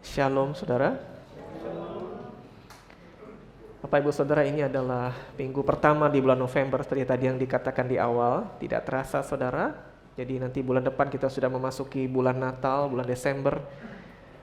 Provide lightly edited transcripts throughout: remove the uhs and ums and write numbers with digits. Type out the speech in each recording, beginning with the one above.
Shalom saudara. Bapak Ibu Saudara, ini adalah minggu pertama di bulan November seperti tadi yang dikatakan di awal. Tidak terasa saudara, jadi nanti bulan depan kita sudah memasuki bulan Natal, bulan Desember.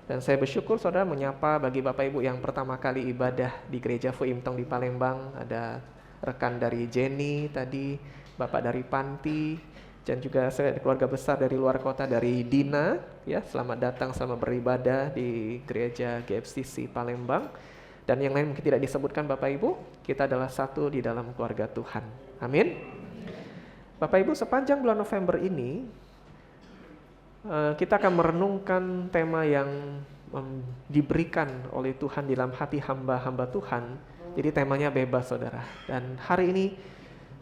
Dan saya bersyukur saudara menyapa bagi Bapak Ibu yang pertama kali ibadah di Gereja Fu Im Tong di Palembang. Ada rekan dari Jenny tadi, Bapak dari Panti, dan juga saya keluarga besar dari luar kota dari Dina. Ya, selamat datang, selamat beribadah di Gereja GFCC Palembang. Dan yang lain mungkin tidak disebutkan Bapak Ibu, kita adalah satu di dalam keluarga Tuhan. Amin. Bapak Ibu, sepanjang bulan November ini, kita akan merenungkan tema yang diberikan oleh Tuhan dalam hati hamba-hamba Tuhan. Jadi temanya bebas saudara. Dan hari ini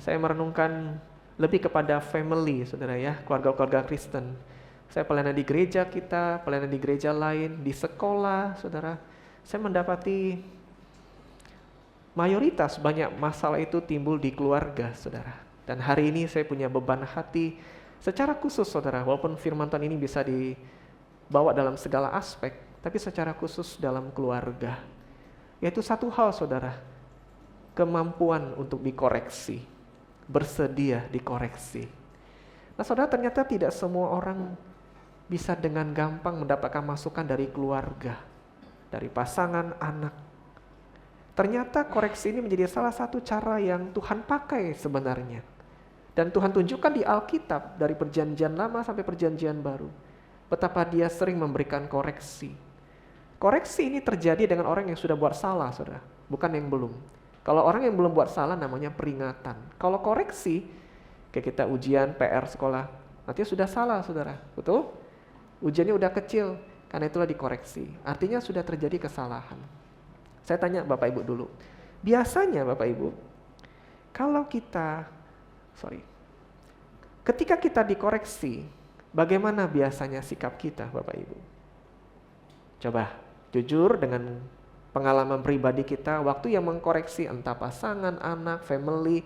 saya merenungkan lebih kepada family saudara ya, keluarga-keluarga Kristen. Saya pelayanan di gereja kita, pelayanan di gereja lain, di sekolah saudara. Saya mendapati mayoritas banyak masalah itu timbul di keluarga saudara. Dan hari ini saya punya beban hati secara khusus saudara, walaupun firman Tuhan ini bisa dibawa dalam segala aspek, tapi secara khusus dalam keluarga. Yaitu satu hal saudara, kemampuan untuk dikoreksi, bersedia dikoreksi. Nah saudara, ternyata tidak semua orang bisa dengan gampang mendapatkan masukan dari keluarga, dari pasangan, anak. Ternyata koreksi ini menjadi salah satu cara yang Tuhan pakai sebenarnya. Dan Tuhan tunjukkan di Alkitab dari perjanjian lama sampai perjanjian baru, betapa dia sering memberikan koreksi. Koreksi ini terjadi dengan orang yang sudah buat salah, saudara, bukan yang belum. Kalau orang yang belum buat salah namanya peringatan. Kalau koreksi, kayak kita ujian, PR sekolah, nanti sudah salah, saudara, betul? Ujiannya udah kecil, karena itulah dikoreksi. Artinya sudah terjadi kesalahan. Saya tanya Bapak Ibu dulu, biasanya Bapak Ibu, kalau ketika kita dikoreksi, bagaimana biasanya sikap kita Bapak Ibu? Coba jujur dengan pengalaman pribadi kita, waktu yang mengkoreksi entah pasangan, anak, family,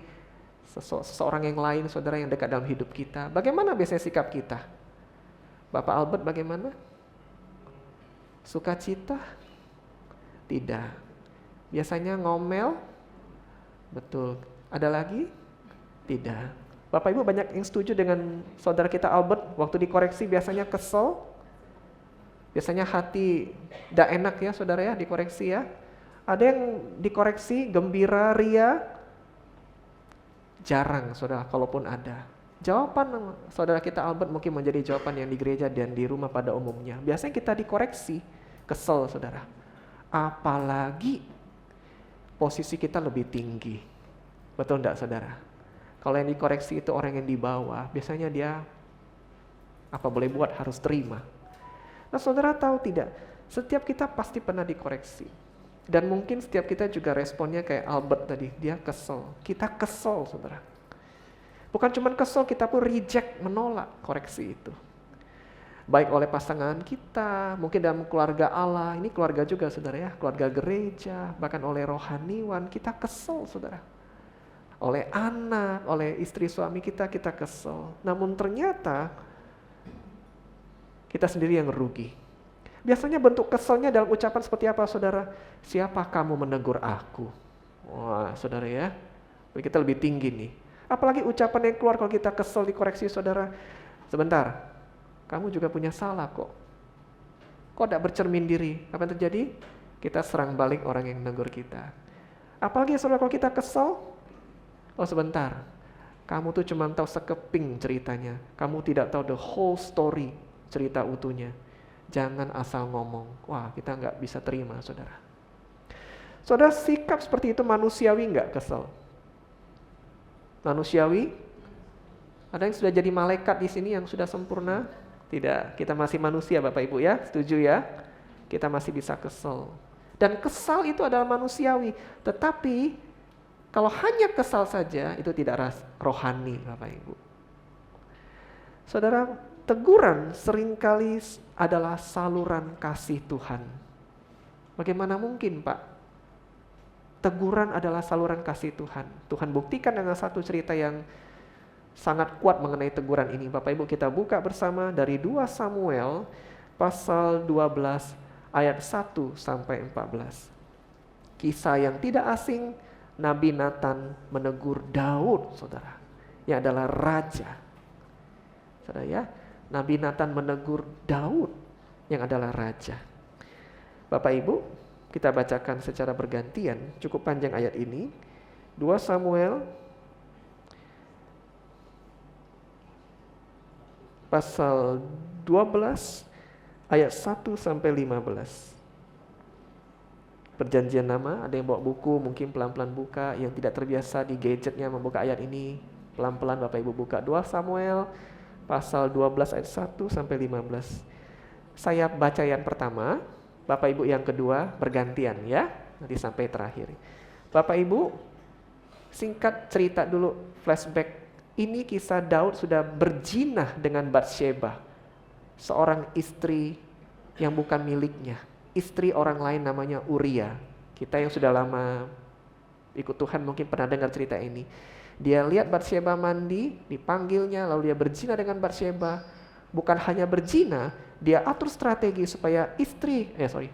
seseorang yang lain, saudara yang dekat dalam hidup kita, bagaimana biasanya sikap kita? Bapak Albert bagaimana? Sukacita? Tidak. Biasanya ngomel? Betul. Ada lagi? Tidak. Bapak Ibu banyak yang setuju dengan saudara kita Albert, waktu dikoreksi biasanya kesel? Biasanya hati tidak enak ya saudara ya dikoreksi ya? Ada yang dikoreksi gembira, ria? Jarang saudara, kalaupun ada. Jawaban saudara kita Albert mungkin menjadi jawaban yang di gereja dan di rumah pada umumnya. Biasanya kita dikoreksi, kesel saudara. Apalagi posisi kita lebih tinggi. Betul enggak saudara? Kalau yang dikoreksi itu orang yang di bawah, biasanya dia apa boleh buat harus terima. Nah saudara tahu tidak, setiap kita pasti pernah dikoreksi. Dan mungkin setiap kita juga responnya kayak Albert tadi, dia kesel. Kita kesel saudara. Bukan cuma kesel, kita pun reject, menolak koreksi itu. Baik oleh pasangan kita, mungkin dalam keluarga Allah, ini keluarga juga saudara ya, keluarga gereja, bahkan oleh rohaniwan, kita kesel saudara. Oleh anak, oleh istri suami kita kesel. Namun ternyata kita sendiri yang rugi. Biasanya bentuk keselnya dalam ucapan seperti apa saudara? Siapa kamu menegur aku? Wah saudara ya, kita lebih tinggi nih. Apalagi ucapan yang keluar kalau kita kesel dikoreksi saudara. Sebentar, kamu juga punya salah kok. Kok tidak bercermin diri? Apa yang terjadi? Kita serang balik orang yang menegur kita. Apalagi saudara kalau kita kesel, oh sebentar, kamu tuh cuma tahu sekeping ceritanya. Kamu tidak tahu the whole story, cerita utuhnya. Jangan asal ngomong. Wah kita nggak bisa terima saudara. Saudara sikap seperti itu manusiawi nggak kesel? Manusiawi? Ada yang sudah jadi malaikat di sini yang sudah sempurna? Tidak, kita masih manusia Bapak Ibu ya, setuju ya? Kita masih bisa kesel. Dan kesal itu adalah manusiawi. Tetapi kalau hanya kesal saja itu tidak rohani Bapak Ibu. Saudara, teguran seringkali adalah saluran kasih Tuhan. Bagaimana mungkin Pak? Teguran adalah saluran kasih Tuhan. Tuhan buktikan dengan satu cerita yang sangat kuat mengenai teguran ini. Bapak Ibu kita buka bersama dari 2 Samuel pasal 12 ayat 1 sampai 14. Kisah yang tidak asing, Nabi Nathan menegur Daud, saudara, yang adalah raja. Saudara ya, Nabi Nathan menegur Daud yang adalah raja. Bapak Ibu, kita bacakan secara bergantian, cukup panjang ayat ini. 2 Samuel pasal 12 ayat 1 sampai 15. Perjanjian Lama, ada yang bawa buku, mungkin pelan-pelan buka, yang tidak terbiasa di gadgetnya membuka ayat ini, pelan-pelan Bapak Ibu buka. 2 Samuel pasal 12 ayat 1 sampai 15. Saya baca yang pertama, Bapak Ibu yang kedua, bergantian ya, nanti sampai terakhir. Bapak Ibu, singkat cerita dulu, flashback. Ini kisah Daud sudah berzina dengan Batsheba, seorang istri yang bukan miliknya. Istri orang lain namanya Uria. Kita yang sudah lama ikut Tuhan mungkin pernah dengar cerita ini. Dia lihat Batsheba mandi, dipanggilnya, lalu dia berzina dengan Batsheba. Bukan hanya berzina, dia atur strategi supaya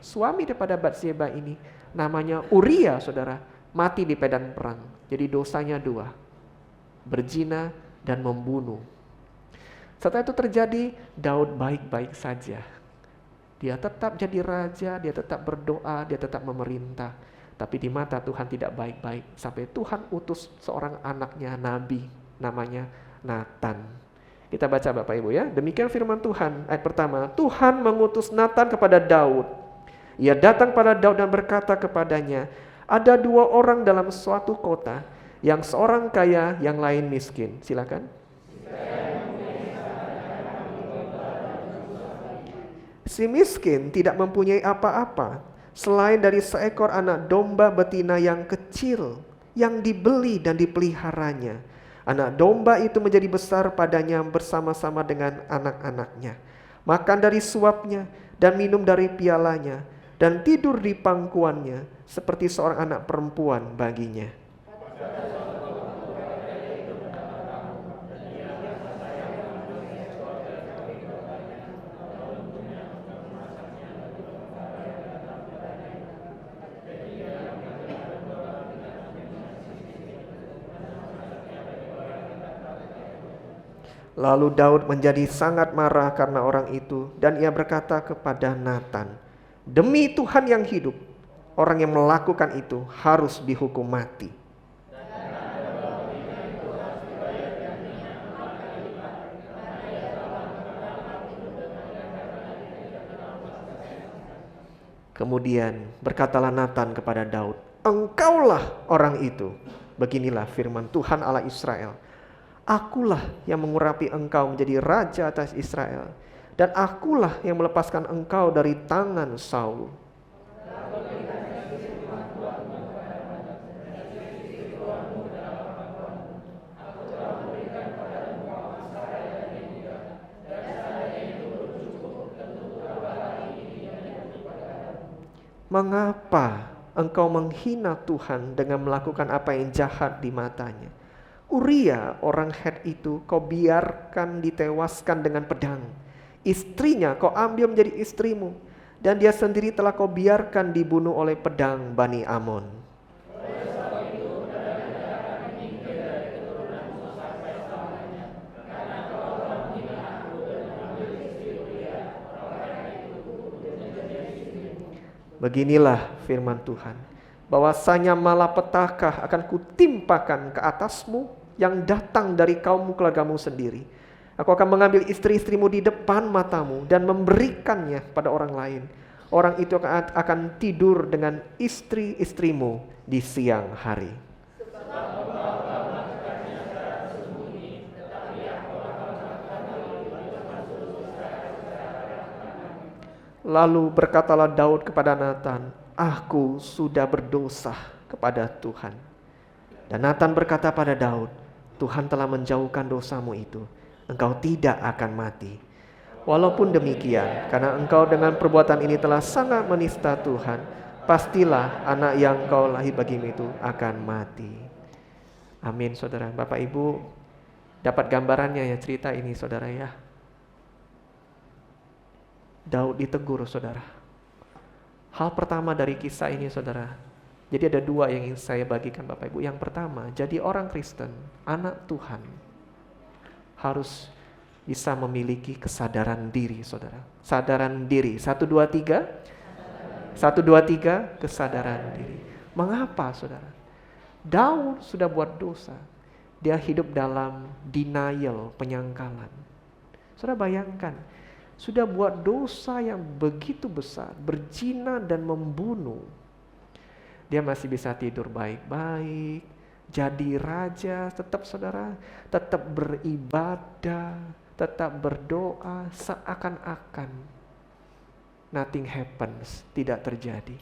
suami daripada Batsheba ini namanya Uria, saudara, mati di medan perang. Jadi dosanya 2, berzina dan membunuh. Setelah itu terjadi, Daud baik-baik saja. Dia tetap jadi raja, dia tetap berdoa, dia tetap memerintah. Tapi di mata Tuhan tidak baik-baik. Sampai Tuhan utus seorang anaknya nabi, namanya Nathan. Kita baca Bapak Ibu ya. Demikian firman Tuhan. Ayat pertama, Tuhan mengutus Nathan kepada Daud. Ia datang pada Daud dan berkata kepadanya, ada 2 orang dalam suatu kota, yang seorang kaya, yang lain miskin. Silakan. Si miskin tidak mempunyai apa-apa selain dari seekor anak domba betina yang kecil yang dibeli dan dipeliharanya. Anak domba itu menjadi besar padanya bersama-sama dengan anak-anaknya. Makan dari suapnya dan minum dari pialanya dan tidur di pangkuannya seperti seorang anak perempuan baginya. Lalu Daud menjadi sangat marah karena orang itu, dan ia berkata kepada Nathan, demi Tuhan yang hidup, orang yang melakukan itu harus dihukum mati. Kemudian berkatalah Nathan kepada Daud, engkaulah orang itu. Beginilah firman Tuhan Allah Israel. Akulah yang mengurapi engkau menjadi raja atas Israel, dan akulah yang melepaskan engkau dari tangan Saul. Mengapa engkau menghina Tuhan dengan melakukan apa yang jahat di matanya? Uria orang Het itu kau biarkan ditewaskan dengan pedang. Istrinya kau ambil menjadi istrimu, dan dia sendiri telah kau biarkan dibunuh oleh pedang Bani Amon. Beginilah firman Tuhan, bahwasanya malapetaka akan kutimpakan ke atasmu yang datang dari kaum keluargamu sendiri. Aku akan mengambil istri-istrimu di depan matamu dan memberikannya pada orang lain. Orang itu akan tidur dengan istri-istrimu di siang hari. Lalu berkatalah Daud kepada Nathan, aku sudah berdosa kepada Tuhan. Dan Nathan berkata pada Daud, Tuhan telah menjauhkan dosamu itu, engkau tidak akan mati. Walaupun demikian, karena engkau dengan perbuatan ini telah sangat menista Tuhan, pastilah anak yang kau lahir bagimu itu akan mati. Amin, saudara. Bapak Ibu dapat gambarannya ya cerita ini, saudara ya. Daud ditegur, saudara. Hal pertama dari kisah ini saudara, jadi ada dua yang ingin saya bagikan Bapak Ibu. Yang pertama, jadi orang Kristen, anak Tuhan, harus bisa memiliki kesadaran diri saudara. Sadaran diri, 1, 2, 3. 1, 2, 3, kesadaran diri. Mengapa saudara? Daud sudah buat dosa. Dia hidup dalam denial, penyangkalan. Saudara bayangkan, sudah buat dosa yang begitu besar, berzina dan membunuh. Dia masih bisa tidur baik-baik, jadi raja, tetap saudara, tetap beribadah, tetap berdoa, seakan-akan nothing happens, tidak terjadi.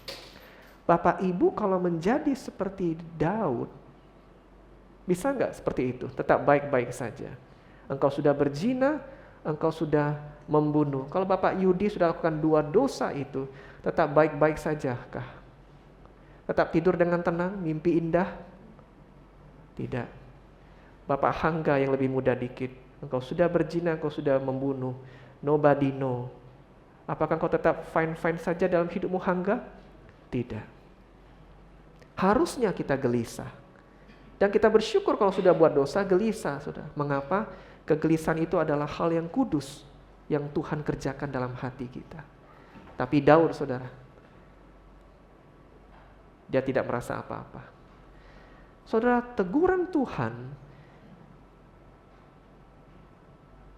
Bapak Ibu kalau menjadi seperti Daud, bisa nggak seperti itu? Tetap baik-baik saja. Engkau sudah berzina, engkau sudah membunuh. Kalau Bapak Yudi sudah lakukan 2 dosa itu, tetap baik-baik saja kah? Tetap tidur dengan tenang, mimpi indah? Tidak. Bapak Hangga yang lebih muda dikit, engkau sudah berzina, engkau sudah membunuh. Nobody know. Apakah engkau tetap fine-fine saja dalam hidupmu Hangga? Tidak. Harusnya kita gelisah. Dan kita bersyukur kalau sudah buat dosa, gelisah saudara. Mengapa? Kegelisahan itu adalah hal yang kudus yang Tuhan kerjakan dalam hati kita. Tapi Daud saudara, dia tidak merasa apa-apa. Saudara, teguran Tuhan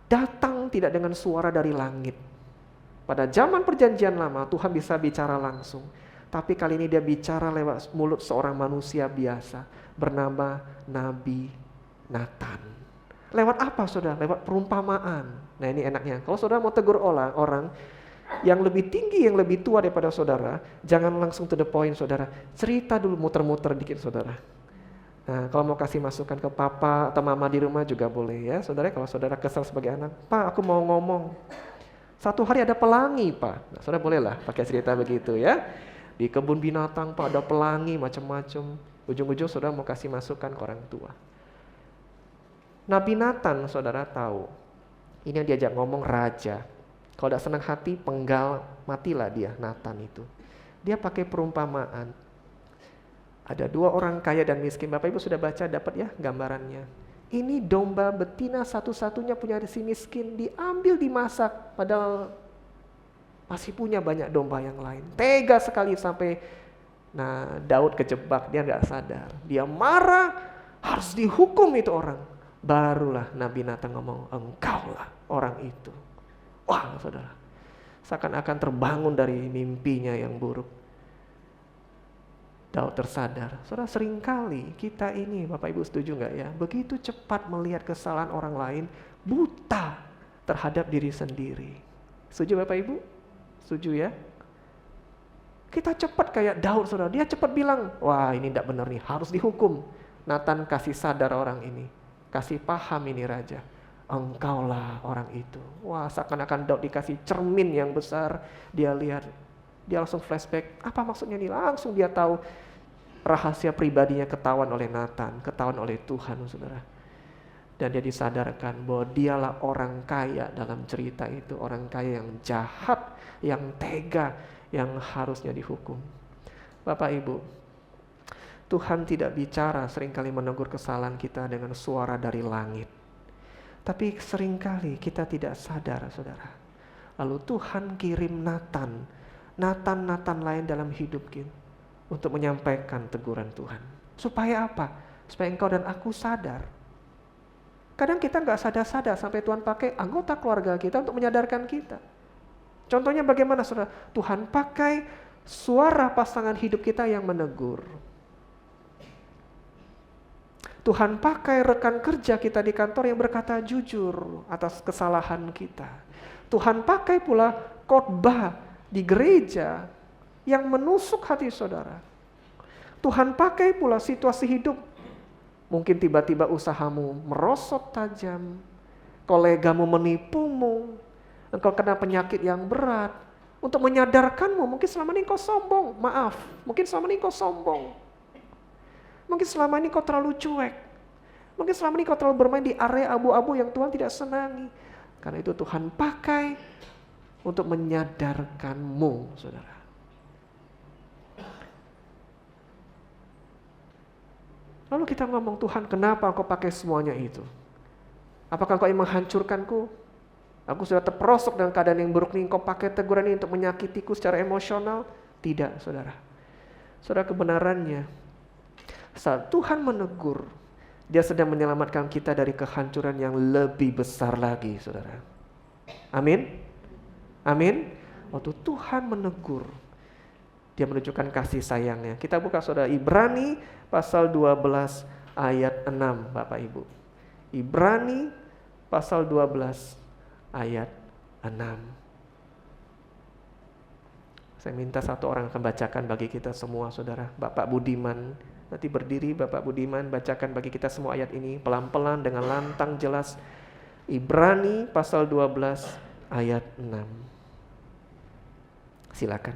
datang tidak dengan suara dari langit. Pada zaman perjanjian lama Tuhan bisa bicara langsung. Tapi kali ini dia bicara lewat mulut seorang manusia biasa bernama Nabi Nathan. Lewat apa saudara? Lewat perumpamaan. Nah ini enaknya. Kalau saudara mau tegur orang yang lebih tinggi, yang lebih tua daripada saudara, jangan langsung to the point saudara. Cerita dulu, muter-muter dikit saudara. Nah kalau mau kasih masukan ke papa atau mama di rumah juga boleh ya saudara. Kalau saudara kesal sebagai anak, Pak aku mau ngomong. 1 hari ada pelangi Pak. Nah, saudara bolehlah pakai cerita begitu ya. Di kebun binatang Pak ada pelangi macam-macam. Ujung-ujung saudara mau kasih masukan ke orang tua. Nabi Nathan saudara tahu, ini yang diajak ngomong raja. Kalau tidak senang hati, penggal, matilah dia Nathan itu. Dia pakai perumpamaan. Ada 2 orang kaya dan miskin. Bapak Ibu sudah baca, dapat ya gambarannya. Ini domba betina satu-satunya punya si miskin, diambil dimasak, padahal masih punya banyak domba yang lain. Tega sekali sampai Daud kejebak, dia nggak sadar. Dia marah, harus dihukum itu orang. Barulah Nabi Nathan ngomong, engkaulah orang itu. Wah saudara, seakan-akan terbangun dari mimpinya yang buruk. Daud tersadar. Saudara, seringkali kita ini, Bapak Ibu setuju nggak ya? Begitu cepat melihat kesalahan orang lain, buta terhadap diri sendiri. Setuju Bapak Ibu? Setuju ya? Kita cepat kayak Daud saudara, dia cepat bilang, wah ini tidak benar nih, harus dihukum. Nathan kasih sadar orang ini, kasih paham ini raja, engkaulah orang itu. Wah seakan-akan Daud dikasih cermin yang besar, dia lihat, dia langsung flashback, apa maksudnya nih? Langsung dia tahu rahasia pribadinya ketahuan oleh Nathan, ketahuan oleh Tuhan saudara. Dan dia disadarkan bahwa dialah orang kaya dalam cerita itu, orang kaya yang jahat, yang tega, yang harusnya dihukum. Bapak Ibu, Tuhan tidak bicara seringkali menegur kesalahan kita dengan suara dari langit. Tapi seringkali kita tidak sadar saudara. Lalu Tuhan kirim Nathan lain dalam hidup kita untuk menyampaikan teguran Tuhan. Supaya apa? Supaya engkau dan aku sadar. Kadang kita gak sadar-sadar sampai Tuhan pakai anggota keluarga kita untuk menyadarkan kita. Contohnya bagaimana saudara? Tuhan pakai suara pasangan hidup kita yang menegur. Tuhan pakai rekan kerja kita di kantor yang berkata jujur atas kesalahan kita. Tuhan pakai pula khotbah di gereja yang menusuk hati saudara. Tuhan pakai pula situasi hidup. Mungkin tiba-tiba usahamu merosot tajam, kolegamu menipumu, engkau kena penyakit yang berat, untuk menyadarkanmu, mungkin selama ini kau sombong, mungkin selama ini kau sombong, mungkin selama ini kau terlalu cuek, mungkin selama ini kau terlalu bermain di area abu-abu yang Tuhan tidak senangi. Karena itu Tuhan pakai untuk menyadarkanmu, saudara. Lalu kita ngomong, Tuhan kenapa Engkau pakai semuanya itu? Apakah Engkau ingin menghancurkanku? Aku sudah terperosok dalam keadaan yang buruk ini, Engkau pakai teguran ini untuk menyakitiku secara emosional? Tidak, saudara. Saudara, kebenarannya, saat Tuhan menegur, Dia sedang menyelamatkan kita dari kehancuran yang lebih besar lagi, saudara. Amin? Amin? Waktu Tuhan menegur, Dia menunjukkan kasih sayangnya. Kita buka saudara, Ibrani pasal 12 ayat 6, Bapak Ibu. Ibrani pasal 12 ayat 6. Saya minta satu orang akan bacakan bagi kita semua, saudara. Bapak Budiman, nanti berdiri Bapak Budiman, bacakan bagi kita semua ayat ini pelan-pelan dengan lantang jelas. Ibrani pasal 12 ayat 6. Silakan.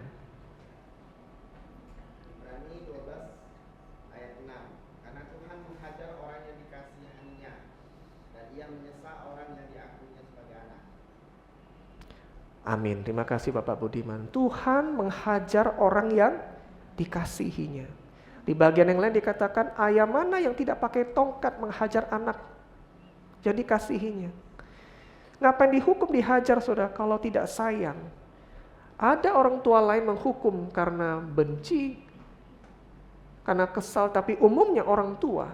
Ibrani 12 ayat 6. Karena Tuhan menghajar orang yang dikasihaninya, dan Ia menyesa orang yang diakuinya sebagai anak. Amin. Terima kasih Bapak Budiman. Tuhan menghajar orang yang dikasihinya. Di bagian yang lain dikatakan, ayah mana yang tidak pakai tongkat menghajar anak yang dikasihinya? Ngapain dihukum, dihajar, saudara, kalau tidak sayang? Ada orang tua lain menghukum karena benci, karena kesal, tapi umumnya orang tua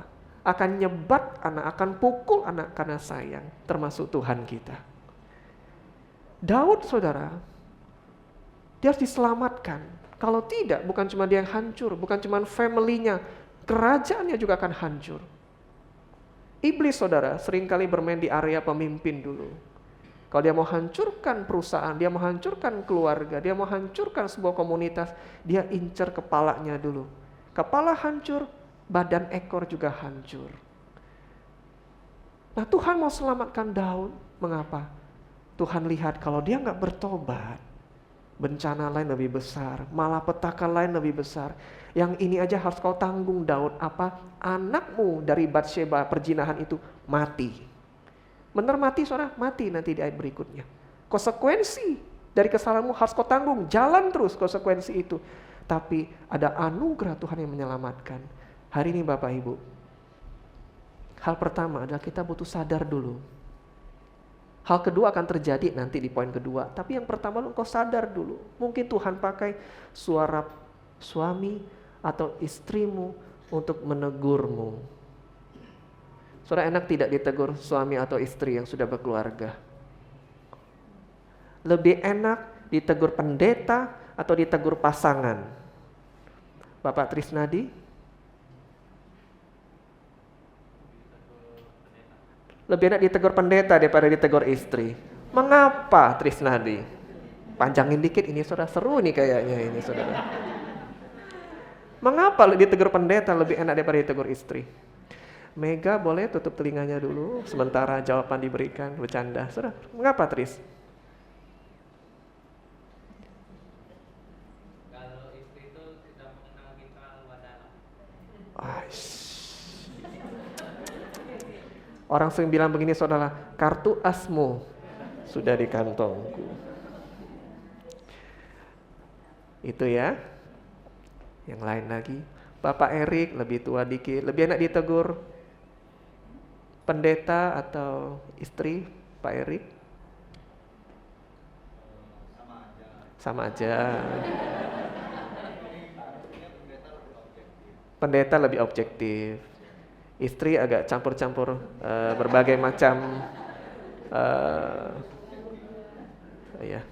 akan nyebat anak, akan pukul anak karena sayang, termasuk Tuhan kita. Daud, saudara, dia harus diselamatkan. Kalau tidak, bukan cuma dia yang hancur, bukan cuma family-nya, kerajaannya juga akan hancur. Iblis, saudara, seringkali bermain di area pemimpin dulu. Kalau dia mau hancurkan perusahaan, dia mau hancurkan keluarga, dia mau hancurkan sebuah komunitas, dia incer kepalanya dulu. Kepala hancur, badan ekor juga hancur. Nah, Tuhan mau selamatkan Daud. Mengapa? Tuhan lihat kalau dia nggak bertobat, bencana lain lebih besar, malapetaka lain lebih besar. Yang ini aja harus kau tanggung, Daud. Apa? Anakmu dari Batsheba perzinahan itu mati. Benar mati, saudara? Mati nanti di ayat berikutnya. Konsekuensi dari kesalahanmu harus kau tanggung. Jalan terus konsekuensi itu. Tapi ada anugerah Tuhan yang menyelamatkan. Hari ini Bapak Ibu, hal pertama adalah kita butuh sadar dulu. Hal kedua akan terjadi nanti di poin kedua. Tapi yang pertama lu kau sadar dulu. Mungkin Tuhan pakai suara suami atau istrimu untuk menegurmu. Saudara, enak tidak ditegur suami atau istri yang sudah berkeluarga? Lebih enak ditegur pendeta atau ditegur pasangan? Bapak Trisnadi? Lebih enak ditegur pendeta daripada ditegur istri. Mengapa, Trisnadi? Panjangin dikit, ini saudara, seru nih kayaknya ini saudara. Mengapa ditegur pendeta lebih enak daripada ditegur istri? Mega boleh tutup telinganya dulu sementara jawaban diberikan, bercanda. Saudara, mengapa Tris? Kalau istri itu tidak mengenal kita luar dalam. Orang sering bilang begini, saudara, kartu asmu sudah di kantongku. Itu ya. Yang lain lagi, Bapak Erik lebih tua dikit, lebih enak ditegur pendeta atau istri, Pak Erik? Sama aja. Pendeta lebih objektif. Istri agak campur-campur berbagai macam ya.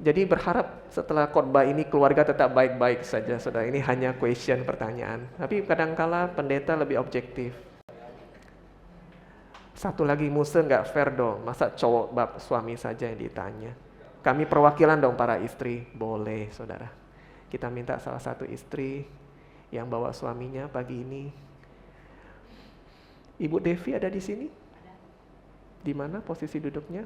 Jadi berharap setelah khotbah ini keluarga tetap baik-baik saja, saudara. Ini hanya question, pertanyaan. Tapi kadangkala pendeta lebih objektif. Satu lagi, Musa nggak fair dong, masa cowok suami saja yang ditanya. Kami perwakilan dong para istri, boleh saudara. Kita minta salah satu istri yang bawa suaminya pagi ini. Ibu Devi ada di sini? Di mana posisi duduknya?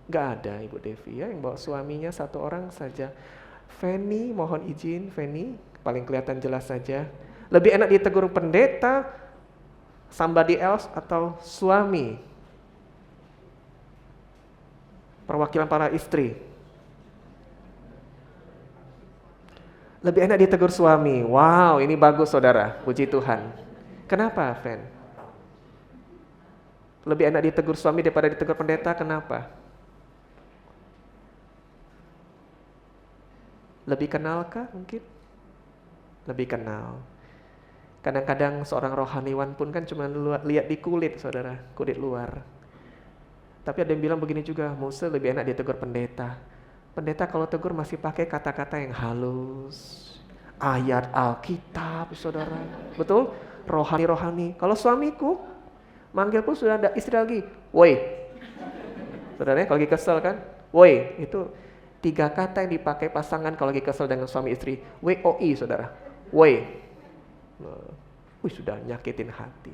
Nggak ada Ibu Devi ya, yang bawa suaminya satu orang saja. Feni, mohon izin Feni, paling kelihatan jelas saja. Lebih enak ditegur pendeta, somebody else, atau suami? Perwakilan para istri. Lebih enak ditegur suami. Wow, ini bagus saudara, puji Tuhan. Kenapa, Fen? Lebih enak ditegur suami daripada ditegur pendeta, kenapa? Lebih kenalkah mungkin? Lebih kenal. Kadang-kadang seorang rohaniwan pun kan cuma lihat di kulit, saudara, kulit luar. Tapi ada yang bilang begini juga, Mose lebih enak ditegur pendeta. Pendeta kalau tegur masih pakai kata-kata yang halus, ayat Alkitab, saudara. Betul? Rohani-rohani. Kalau suamiku, manggil pun sudah ada istri lagi, woi. Saudara, kalau lagi kesel kan, woi. Itu 3 kata yang dipakai pasangan kalau lagi kesel dengan suami istri. WOI, saudara. Woi. Sudah nyakitin hati.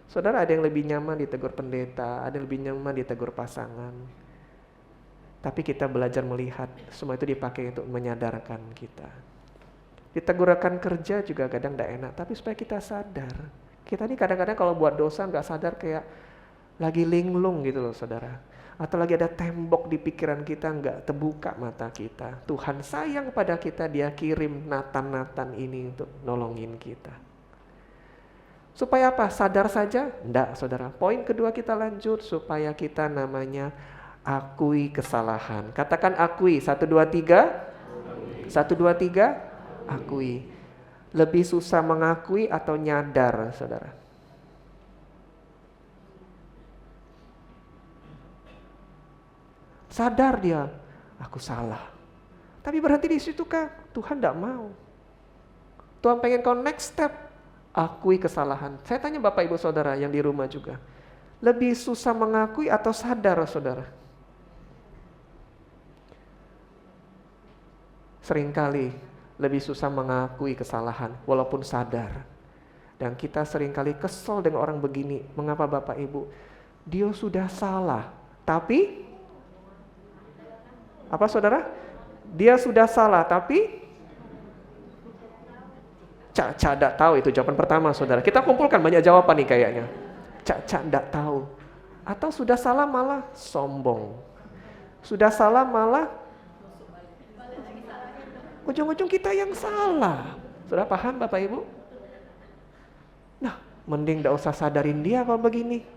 Saudara, ada yang lebih nyaman ditegur pendeta, ada yang lebih nyaman ditegur pasangan. Tapi kita belajar melihat semua itu dipakai untuk menyadarkan kita. Ditegur rekan kerja juga kadang tidak enak, tapi supaya kita sadar. Kita ini kadang-kadang kalau buat dosa nggak sadar kayak lagi linglung gitu loh, saudara. Atau lagi ada tembok di pikiran kita nggak terbuka mata kita. Tuhan sayang pada kita, Dia kirim Nathan ini untuk nolongin kita. Supaya apa? Sadar saja? Enggak, saudara. Poin kedua kita lanjut, supaya kita namanya akui kesalahan. Katakan akui. 1, 2, 3. 1, 2, 3. Akui. Lebih susah mengakui atau nyadar, saudara? Sadar dia, aku salah. Tapi berhenti di situ kan? Tuhan tidak mau. Tuhan pengen kau next step. Akui kesalahan. Saya tanya Bapak Ibu Saudara yang di rumah juga. Lebih susah mengakui atau sadar, saudara? Seringkali lebih susah mengakui kesalahan walaupun sadar. Dan kita seringkali kesel dengan orang begini. Mengapa Bapak Ibu? Dia sudah salah. Tapi, apa saudara? Dia sudah salah tapi Cak enggak tahu, itu jawaban pertama, saudara. Kita kumpulkan banyak jawaban nih kayaknya. Cak enggak tahu. Atau sudah salah malah sombong. Sudah salah malah ujung-ujung kita yang salah. Sudah paham Bapak Ibu? Nah, mending enggak usah sadarin dia kalau begini.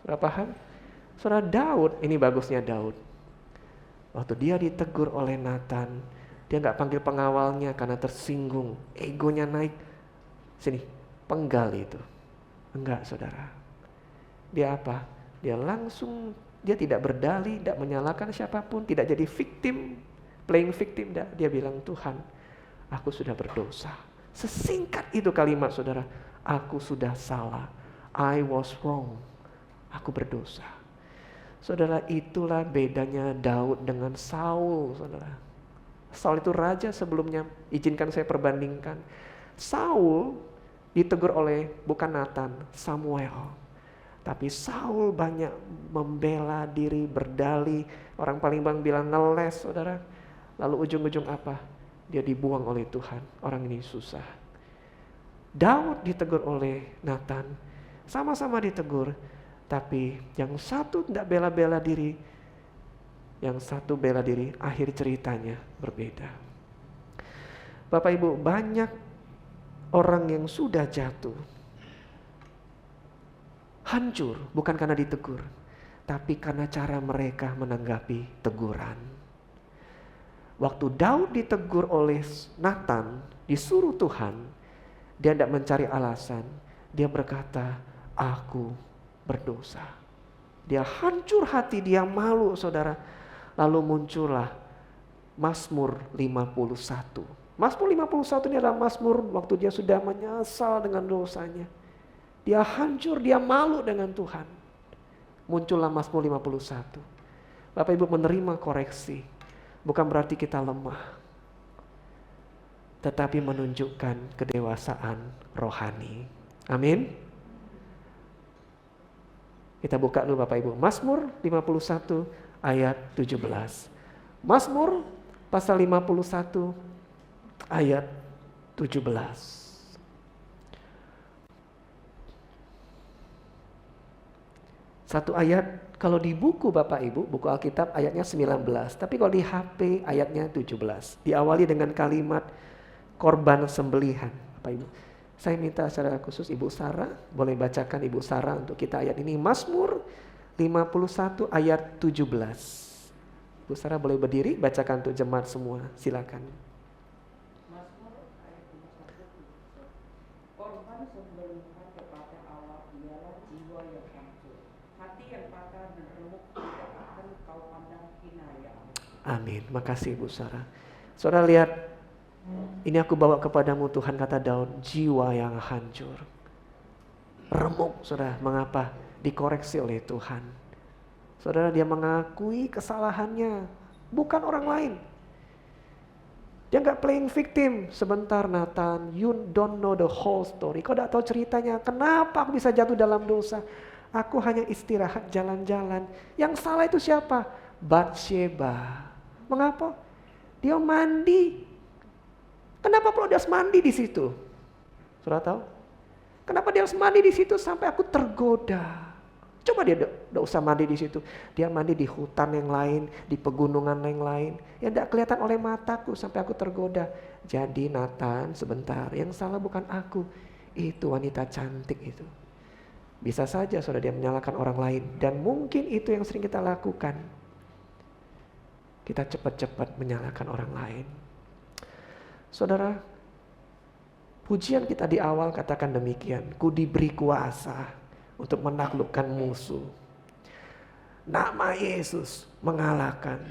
Sudah paham? Saudara Daud, ini bagusnya Daud. Waktu dia ditegur oleh Nathan, dia nggak panggil pengawalnya karena tersinggung, egonya naik. Sini, penggal itu. Enggak, saudara. Dia apa? Dia langsung, dia tidak berdalih, tidak menyalahkan siapapun, tidak jadi victim, playing victim. Dia bilang, Tuhan, aku sudah berdosa. Sesingkat itu kalimat, saudara. Aku sudah salah. I was wrong. Aku berdosa. Saudara, itulah bedanya Daud dengan Saul, saudara. Saul itu raja sebelumnya, izinkan saya perbandingkan. Saul ditegur oleh bukan Nathan, Samuel. Tapi Saul banyak membela diri, berdalih. Orang paling bang bilang ngeles, saudara. Lalu ujung-ujung apa? Dia dibuang oleh Tuhan. Orang ini susah. Daud ditegur oleh Nathan. Sama-sama ditegur. Tapi yang satu tidak bela-bela diri, yang satu bela diri, akhir ceritanya berbeda. Bapak Ibu, banyak orang yang sudah jatuh, hancur bukan karena ditegur, tapi karena cara mereka menanggapi teguran. Waktu Daud ditegur oleh Nathan, disuruh Tuhan, dia tidak mencari alasan, dia berkata, aku berdosa. Dia hancur hati, dia malu, saudara. Lalu muncullah Mazmur 51. Mazmur 51 ini adalah Mazmur waktu dia sudah menyesal dengan dosanya. Dia hancur, dia malu dengan Tuhan. Muncullah Mazmur 51. Bapak Ibu menerima koreksi. Bukan berarti kita lemah. Tetapi menunjukkan kedewasaan rohani. Amin. Kita buka dulu Bapak Ibu. Mazmur 51 ayat 17. Mazmur pasal 51 ayat 17. Satu ayat, kalau di buku Bapak Ibu, buku Alkitab ayatnya 19. Tapi kalau di HP ayatnya 17. Diawali dengan kalimat korban sembelihan. Bapak Ibu, Saya minta secara khusus Ibu Sarah, boleh bacakan Ibu Sarah untuk kita ayat ini. Mazmur 51 ayat 17. Ibu Sarah boleh berdiri, bacakan untuk jemaat semua, silakan. Mazmur ayat 51. Korban sembelihan kepada Allah ialah jiwa yang hancur. Hati yang patah dan remuk tidak akan kau pandang hina ya Allah. Amin, makasih Ibu Sarah. Saudara lihat, ini aku bawa kepadamu Tuhan, kata Daud, jiwa yang hancur. Remuk, saudara, mengapa? Dikoreksi oleh Tuhan. Saudara, dia mengakui kesalahannya, bukan orang lain. Dia gak playing victim. Sebentar Nathan, you don't know the whole story. Kau gak tahu ceritanya, kenapa aku bisa jatuh dalam dosa. Aku hanya istirahat jalan-jalan. Yang salah itu siapa? Batsheba. Mengapa? Dia mandi. Kenapa perlu dia harus mandi di situ? Saudara tahu? Kenapa dia harus mandi di situ sampai aku tergoda? Coba dia tidak usah mandi di situ. Dia mandi di hutan yang lain, di pegunungan yang lain. Yang tidak kelihatan oleh mataku sampai aku tergoda. Jadi Nathan, sebentar. Yang salah bukan aku. Itu wanita cantik itu. Bisa saja saudara dia menyalahkan orang lain. Dan mungkin itu yang sering kita lakukan. Kita cepat-cepat menyalahkan orang lain. Saudara, pujian kita di awal katakan demikian. Ku diberi kuasa untuk menaklukkan musuh. Nama Yesus mengalahkan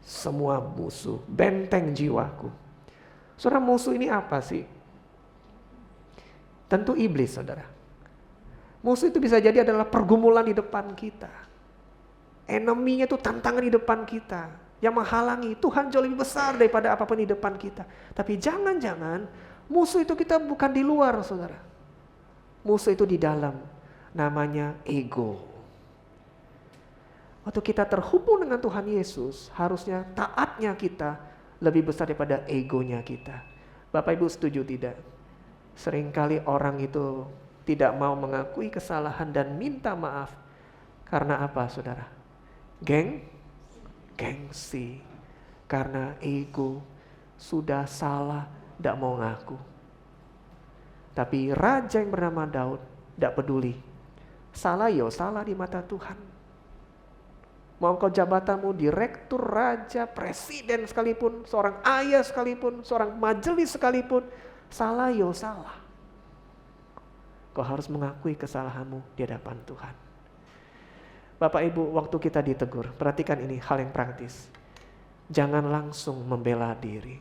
semua musuh. Benteng jiwaku. Saudara, musuh ini apa sih? Tentu iblis, saudara. Musuh itu bisa jadi adalah pergumulan di depan kita. Enemy-nya itu tantangan di depan kita. Yang menghalangi. Tuhan jauh lebih besar daripada apapun di depan kita. Tapi jangan-jangan musuh itu kita bukan di luar, saudara. Musuh itu di dalam. Namanya ego. Waktu kita terhubung dengan Tuhan Yesus, harusnya taatnya kita lebih besar daripada egonya kita. Bapak Ibu setuju tidak? Seringkali orang itu tidak mau mengakui kesalahan dan minta maaf. Karena apa, saudara? Gengsi. Karena ego sudah salah, tidak mau ngaku. Tapi raja yang bernama Daud tidak peduli. Salah yo, salah di mata Tuhan. Mau kau jabatanmu direktur, raja, presiden sekalipun, seorang ayah sekalipun, seorang majelis sekalipun, salah yo, salah. Kau harus mengakui kesalahanmu di hadapan Tuhan. Bapak Ibu, waktu kita ditegur, perhatikan ini hal yang praktis. Jangan langsung membela diri.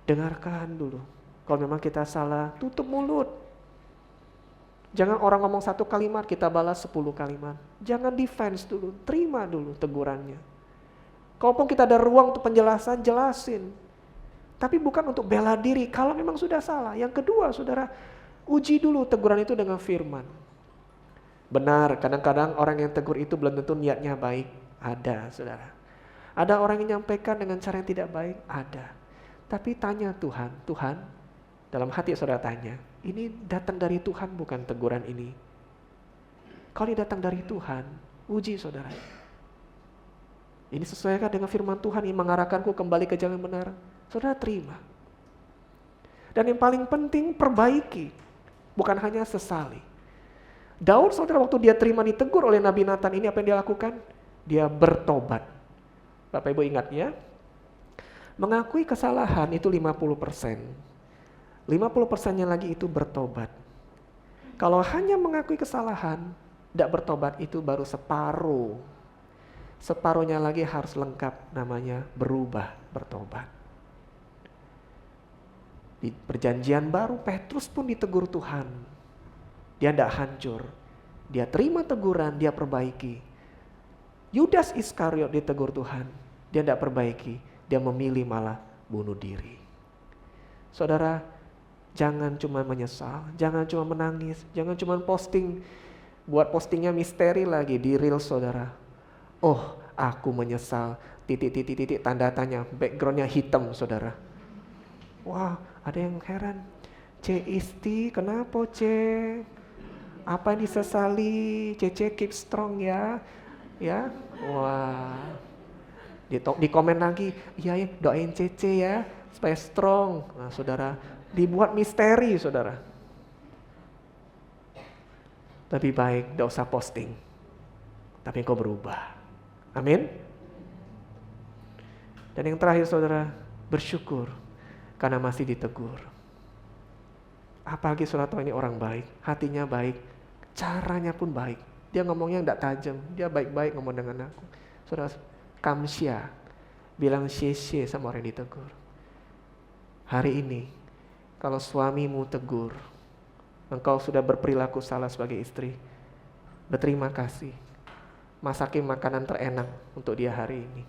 Dengarkan dulu. Kalau memang kita salah, tutup mulut. Jangan orang ngomong 1 kalimat, kita balas 10 kalimat. Jangan defense dulu, terima dulu tegurannya. Kalaupun kita ada ruang untuk penjelasan, jelasin. Tapi bukan untuk bela diri, kalau memang sudah salah. Yang kedua, saudara, uji dulu teguran itu dengan firman. Benar, kadang-kadang orang yang tegur itu belum tentu niatnya baik. Ada, saudara. Ada orang yang menyampaikan dengan cara yang tidak baik. Ada. Tapi tanya Tuhan, Tuhan, dalam hati saudara tanya, ini datang dari Tuhan bukan teguran ini. Kalau ini datang dari Tuhan, uji saudara. Ini sesuaikan dengan firman Tuhan yang mengarahkanku kembali ke jalan benar. Saudara terima. Dan yang paling penting perbaiki, bukan hanya sesali. Daud saudara waktu dia terima ditegur oleh Nabi Nathan ini apa yang dia lakukan? Dia bertobat. Bapak Ibu ingat ya, mengakui kesalahan itu 50%. 50%-nya lagi itu bertobat. Kalau hanya mengakui kesalahan, tidak bertobat itu baru separuh. Separuhnya lagi harus lengkap, namanya berubah, bertobat. Di perjanjian baru Petrus pun ditegur Tuhan. Dia tidak hancur. Dia terima teguran, dia perbaiki. Yudas Iskariot ditegur Tuhan. Dia tidak perbaiki. Dia memilih malah bunuh diri. Saudara, jangan cuma menyesal. Jangan cuma menangis. Jangan cuma posting. Buat postingnya misteri lagi di Reels saudara. Oh, aku menyesal. Titik, tanda tanya. Backgroundnya hitam saudara. Wah, ada yang heran. C Isti, kenapa C? Apa yang disesali? Cece keep strong ya. Ya, wah. Di komen lagi, iya ya doain Cece ya supaya strong. Nah saudara, Dibuat misteri, saudara. Lebih baik gak usah posting, tapi engkau berubah. Amin. Dan yang terakhir, saudara, bersyukur karena masih ditegur. Apalagi saudara tahu ini orang baik, hatinya baik, caranya pun baik. Dia ngomongnya enggak tajam, dia baik-baik ngomong dengan aku. Saudara, kamsya, bilang xie sama orang yang ditegur. Hari ini, kalau suamimu tegur, engkau sudah berperilaku salah sebagai istri, berterima kasih. Masakin makanan terenak untuk dia hari ini.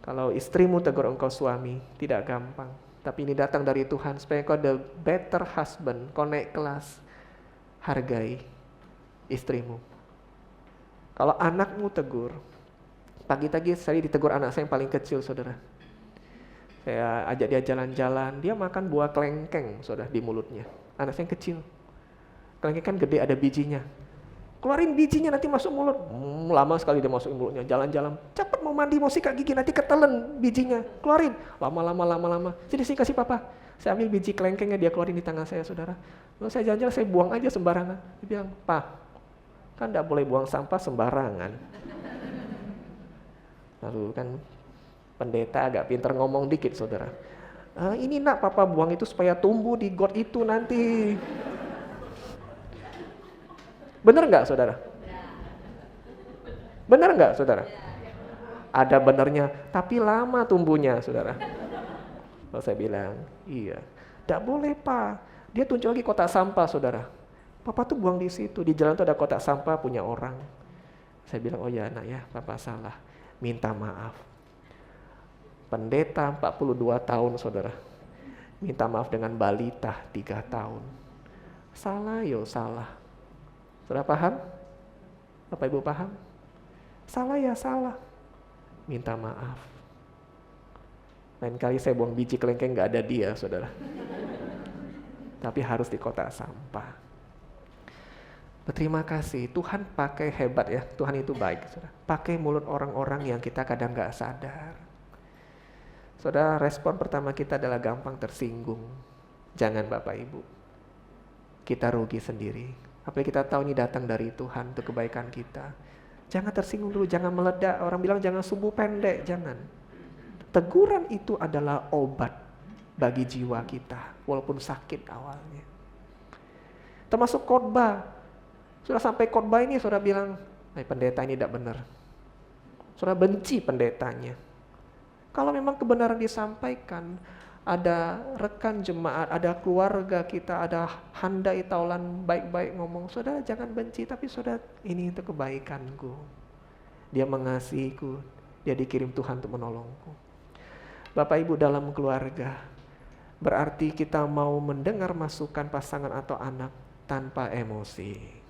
Kalau istrimu tegur engkau suami, tidak gampang. Tapi ini datang dari Tuhan, supaya engkau the better husband, kau naik kelas. Hargai istrimu. Kalau anakmu tegur, pagi-pagi saya ditegur anak saya yang paling kecil, saudara. Saya ajak dia jalan-jalan, dia makan buah kelengkeng, saudara, di mulutnya. Anak saya yang kecil. Kelengkeng kan gede, ada bijinya. Keluarin bijinya nanti masuk mulut. Lama sekali dia masukin mulutnya, jalan-jalan. Cepat mau mandi, mau sikat gigi, nanti ketelen bijinya. Keluarin. Lama-lama. Sini kasih papa. Saya ambil biji kelengkengnya, dia keluarin di tangan saya, saudara. Lalu saya jalan-jalan, saya buang aja sembarangan. Dia bilang, "Pak, kan enggak boleh buang sampah sembarangan." Lalu kan pendeta agak pintar ngomong dikit, saudara. Ini nak papa buang itu supaya tumbuh di got itu nanti. Benar nggak, saudara? Benar nggak, saudara? Ada benernya, tapi lama tumbuhnya, saudara. Lalu saya bilang, iya. Nggak boleh, Pak. Dia tunjuk lagi kotak sampah, saudara. Papa tuh buang di situ. Di jalan tuh ada kotak sampah punya orang. Saya bilang, oh ya nak ya, papa salah. Minta maaf. Pendeta 42 tahun, saudara. Minta maaf dengan balita 3 tahun. Salah, yo salah. Saudara paham? Bapak Ibu paham? Salah ya salah. Minta maaf. Lain kali saya buang biji kelengkeng gak ada dia, saudara. Tapi harus di kotak sampah. Berterima kasih, Tuhan pakai hebat ya. Tuhan itu baik, saudara. Pakai mulut orang-orang yang kita kadang gak sadar. Saudara, respon pertama kita adalah gampang tersinggung. Jangan Bapak Ibu. Kita rugi sendiri. Apalagi kita tahu ini datang dari Tuhan untuk kebaikan kita. Jangan tersinggung dulu, jangan meledak. Orang bilang jangan sumbu pendek, jangan. Teguran itu adalah obat bagi jiwa kita, walaupun sakit awalnya. Termasuk khotbah. Sudah sampai khotbah ini, saudara bilang, pendeta ini tidak benar. Saudara benci pendetanya. Kalau memang kebenaran disampaikan, ada rekan jemaat, ada keluarga kita, ada handai taulan baik-baik ngomong, saudara jangan benci, tapi saudara ini untuk kebaikanku. Dia mengasihiku, dia dikirim Tuhan untuk menolongku. Bapak Ibu dalam keluarga, berarti kita mau mendengar masukan pasangan atau anak tanpa emosi.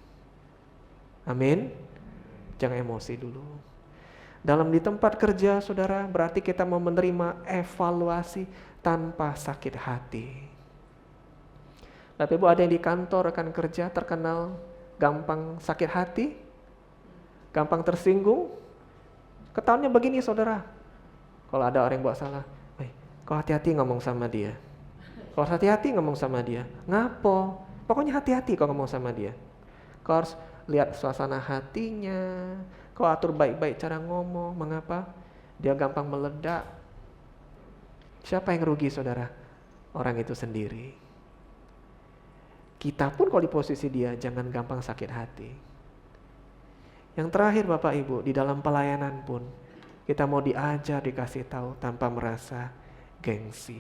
Amin? Jangan emosi dulu. Dalam di tempat kerja, saudara, berarti kita mau menerima evaluasi tanpa sakit hati. Bapak Ibu ada yang di kantor rekan kerja terkenal gampang sakit hati, gampang tersinggung. Ketahuannya begini, saudara. Kalau ada orang yang buat salah, kau hati-hati ngomong sama dia. Kau harus hati-hati ngomong sama dia. Ngapo? Pokoknya hati-hati kau ngomong sama dia. Kau harus lihat suasana hatinya. Kau atur baik-baik cara ngomong. Mengapa? Dia gampang meledak. Siapa yang rugi, saudara? Orang itu sendiri. Kita pun kalau di posisi dia, jangan gampang sakit hati. Yang terakhir Bapak Ibu, di dalam pelayanan pun, kita mau diajar, dikasih tahu tanpa merasa gengsi.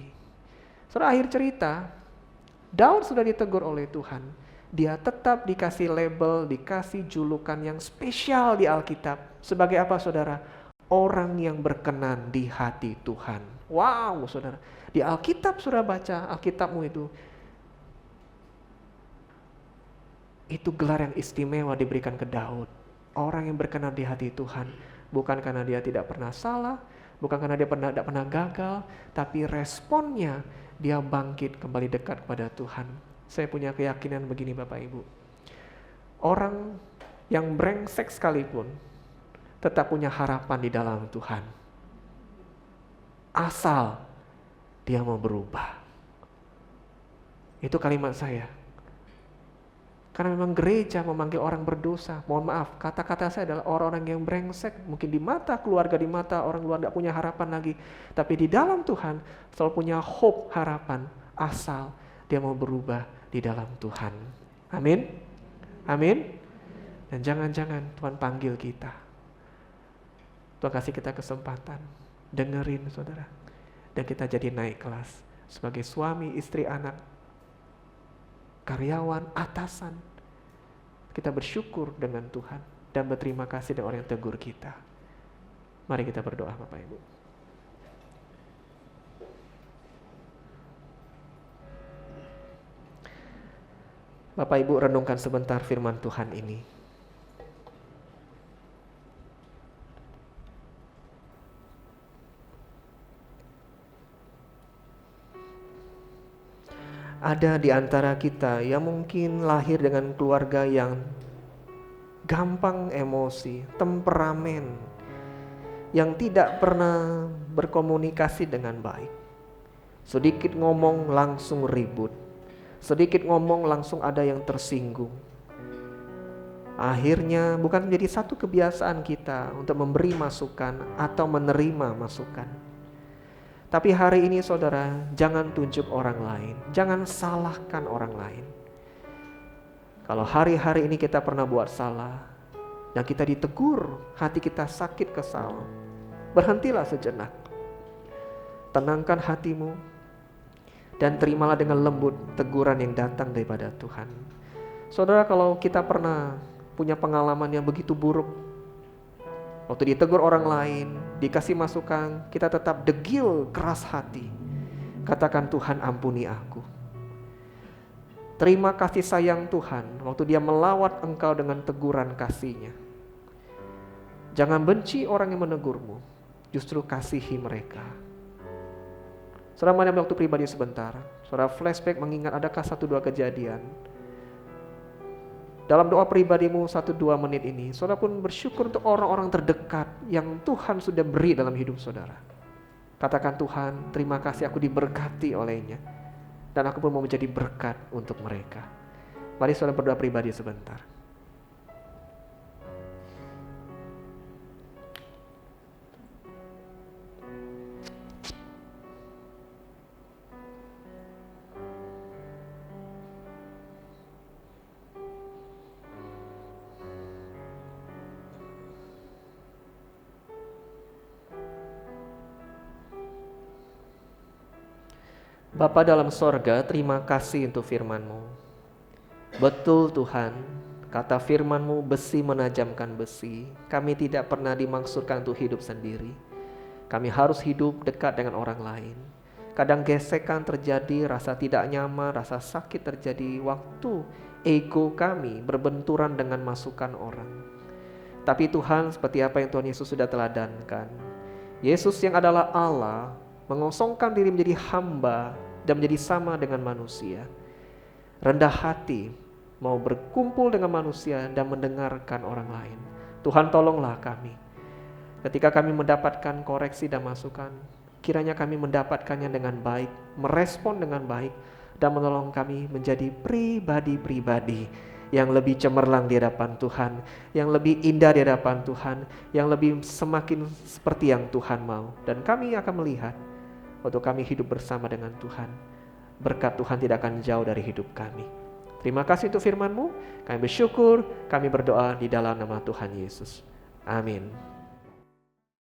Saudara, akhir cerita, Daud sudah ditegur oleh Tuhan. Dia tetap dikasih label, dikasih julukan yang spesial di Alkitab. Sebagai apa, saudara? Orang yang berkenan di hati Tuhan. Wow, saudara. Di Alkitab saudara baca, Alkitabmu itu gelar yang istimewa diberikan ke Daud. Orang yang berkenan di hati Tuhan. Bukan karena dia tidak pernah salah, bukan karena dia tidak pernah gagal, tapi responnya dia bangkit kembali dekat kepada Tuhan. Saya punya keyakinan begini Bapak Ibu. Orang yang brengsek sekalipun tetap punya harapan di dalam Tuhan. Asal dia mau berubah. Itu kalimat saya. Karena memang gereja memanggil orang berdosa. Mohon maaf, kata-kata saya adalah orang-orang yang brengsek. Mungkin di mata keluarga, di mata orang luar gak punya harapan lagi. Tapi di dalam Tuhan selalu punya hope, harapan. Asal dia mau berubah di dalam Tuhan. Amin. Amin. Dan jangan-jangan Tuhan panggil kita. Tuhan kasih kita kesempatan. Dengerin saudara. Dan kita jadi naik kelas. Sebagai suami, istri, anak, karyawan, atasan, kita bersyukur dengan Tuhan dan berterima kasih dengan orang yang tegur kita. Mari kita berdoa Bapak Ibu. Bapak Ibu renungkan sebentar firman Tuhan ini. Ada di antara kita yang mungkin lahir dengan keluarga yang gampang emosi, temperamen, yang tidak pernah berkomunikasi dengan baik. Sedikit ngomong langsung ribut, sedikit ngomong langsung ada yang tersinggung. Akhirnya bukan menjadi satu kebiasaan kita untuk memberi masukan atau menerima masukan. Tapi hari ini saudara, jangan tunjuk orang lain. Jangan salahkan orang lain. Kalau hari-hari ini kita pernah buat salah, dan kita ditegur, hati kita sakit kesal, berhentilah sejenak. Tenangkan hatimu, dan terimalah dengan lembut teguran yang datang daripada Tuhan. Saudara, kalau kita pernah punya pengalaman yang begitu buruk, waktu ditegur orang lain, dikasih masukan, kita tetap degil, keras hati. Katakan, Tuhan ampuni aku. Terima kasih sayang Tuhan waktu dia melawat engkau dengan teguran kasih-Nya. Jangan benci orang yang menegurmu, justru kasihi mereka. Saudara, mari ambil waktu pribadi sebentar. Saudara flashback mengingat adakah 1-2 kejadian. Dalam doa pribadimu 1-2 menit ini, saudara pun bersyukur untuk orang-orang terdekat yang Tuhan sudah beri dalam hidup saudara. Katakan, Tuhan terima kasih aku diberkati olehnya. Dan aku pun mau menjadi berkat untuk mereka. Mari saudara berdoa pribadi sebentar. Bapa dalam sorga, terima kasih untuk firman-Mu. Betul Tuhan, kata firman-Mu besi menajamkan besi. Kami tidak pernah dimaksudkan untuk hidup sendiri. Kami harus hidup dekat dengan orang lain. Kadang gesekan terjadi, rasa tidak nyaman, rasa sakit terjadi waktu ego kami berbenturan dengan masukan orang. Tapi Tuhan, seperti apa yang Tuhan Yesus sudah teladankan, Yesus yang adalah Allah mengosongkan diri menjadi hamba dan menjadi sama dengan manusia. Rendah hati, mau berkumpul dengan manusia dan mendengarkan orang lain. Tuhan tolonglah kami. Ketika kami mendapatkan koreksi dan masukan, kiranya kami mendapatkannya dengan baik, merespon dengan baik, dan menolong kami menjadi pribadi-pribadi yang lebih cemerlang di hadapan Tuhan, yang lebih indah di hadapan Tuhan, yang lebih semakin seperti yang Tuhan mau. Dan kami akan melihat waktu kami hidup bersama dengan Tuhan, berkat Tuhan tidak akan jauh dari hidup kami. Terima kasih untuk firman-Mu. Kami bersyukur, kami berdoa di dalam nama Tuhan Yesus. Amin.